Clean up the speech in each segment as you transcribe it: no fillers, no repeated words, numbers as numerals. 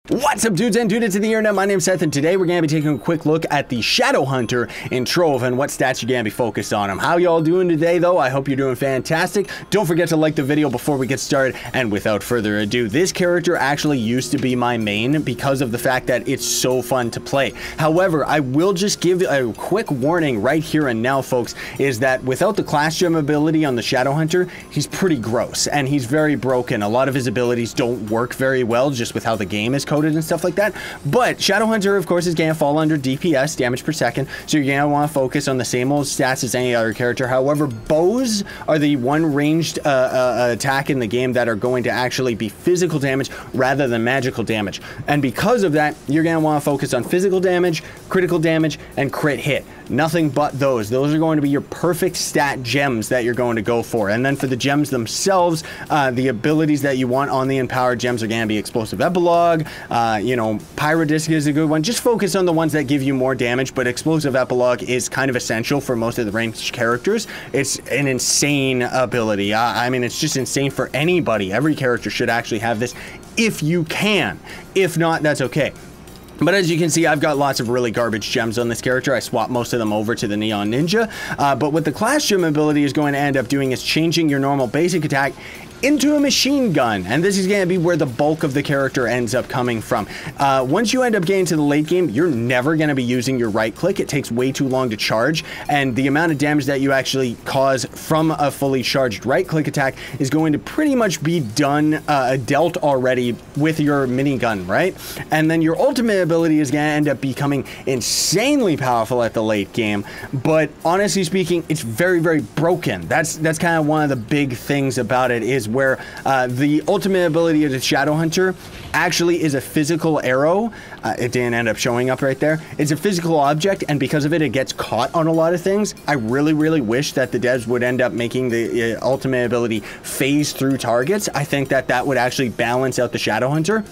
What's up, dudes and dudettes of the internet? My name's Scythe, and today we're going to be taking a quick look at the Shadow Hunter in Trove and what stats you're going to be focused on him. How y'all doing today, though? I hope you're doing fantastic. Don't forget to like the video before we get started, and without further ado, this character actually used to be my main because of the fact that it's so fun to play. However, I will just give a quick warning right here and now, folks, is that without the class gem ability on the Shadow Hunter, he's pretty gross, and he's very broken. A lot of his abilities don't work very well just with how the game is coded and stuff like that. But Shadow Hunter, of course, is going to fall under DPS, damage per second, so you're going to want to focus on the same old stats as any other character. However, bows are the one ranged attack in the game that are going to actually be physical damage rather than magical damage. And because of that, you're going to want to focus on physical damage, critical damage, and crit hit. Nothing but those. Those are going to be your perfect stat gems that you're going to go for. And then for the gems themselves, the abilities that you want on the empowered gems are going to be Explosive Epilogue, you know, Pyrodisc is a good one. Just focus on the ones that give you more damage, but Explosive Epilogue is kind of essential for most of the ranged characters. It's an insane ability. I mean, it's just insane for anybody. Every character should actually have this if you can. If not, that's okay. But as you can see, I've got lots of really garbage gems on this character. I swapped most of them over to the Neon Ninja. But what the class gem ability is going to end up doing is changing your normal basic attack into a machine gun, and this is going to be where the bulk of the character ends up coming from. Once you end up getting to the late game, you're never going to be using your right click. It takes way too long to charge, and the amount of damage that you actually cause from a fully charged right click attack is going to pretty much be done, dealt already with your minigun, right? And then your ultimate ability is going to end up becoming insanely powerful at the late game, but honestly speaking, it's very, very broken. That's kind of one of the big things about it, is where the ultimate ability of the Shadow Hunter actually is a physical arrow. It didn't end up showing up right there. It's a physical object, and because of it, it gets caught on a lot of things. I really, really wish that the devs would end up making the ultimate ability phase through targets. I think that that would actually balance out the Shadow Hunter,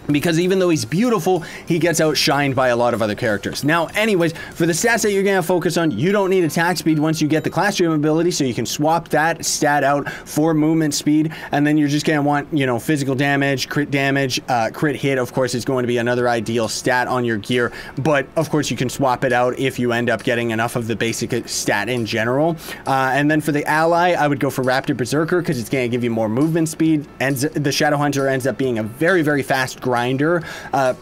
because even though he's beautiful, he gets outshined by a lot of other characters. Now, anyways, for the stats that you're going to focus on, you don't need attack speed once you get the class gem ability, so you can swap that stat out for movement speed, and then you're just going to want, you know, physical damage, crit hit, of course, is going to be another ideal stat on your gear, but of course you can swap it out if you end up getting enough of the basic stat in general. And then for the ally, I would go for Raptor Berserker, because it's going to give you more movement speed, and the Shadow Hunter ends up being a very, very fast grinder.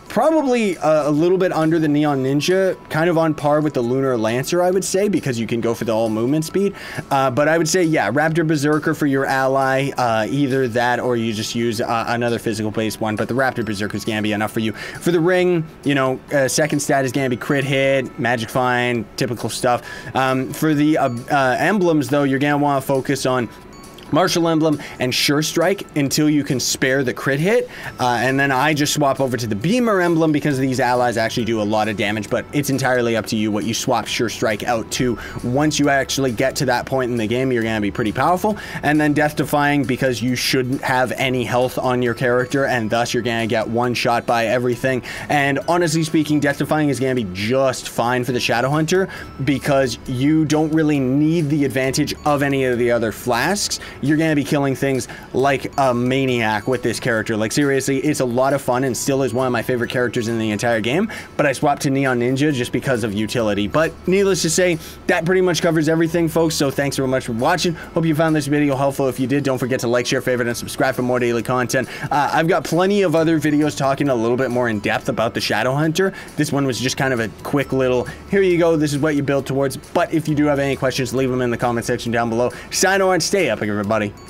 Probably a little bit under the Neon Ninja, kind of on par with the Lunar Lancer, I would say, because you can go for the all movement speed. But I would say, yeah, Raptor Berserker for your ally, either that or you just use another physical based one, but the Raptor Berserker is going to be enough for you. For the ring, you know, second stat is going to be crit hit, magic find, typical stuff. For the emblems, though, you're going to want to focus on Martial Emblem and Sure Strike until you can spare the crit hit, and then I just swap over to the Beamer Emblem because these allies actually do a lot of damage, but it's entirely up to you what you swap Sure Strike out to. Once you actually get to that point in the game, you're going to be pretty powerful. And then Death Defying, because you shouldn't have any health on your character, and thus you're going to get one shot by everything. And honestly speaking, Death Defying is going to be just fine for the Shadow Hunter because you don't really need the advantage of any of the other flasks. You're going to be killing things like a maniac with this character. Like, seriously, it's a lot of fun and still is one of my favorite characters in the entire game, but I swapped to Neon Ninja just because of utility. But needless to say, that pretty much covers everything, folks, so thanks so much for watching. Hope you found this video helpful. If you did, don't forget to like, share, favorite, and subscribe for more daily content. I've got plenty of other videos talking a little bit more in depth about the Shadow Hunter. This one was just kind of a quick little, here you go, this is what you build towards. But if you do have any questions, leave them in the comment section down below. Sign on, stay up, everybody.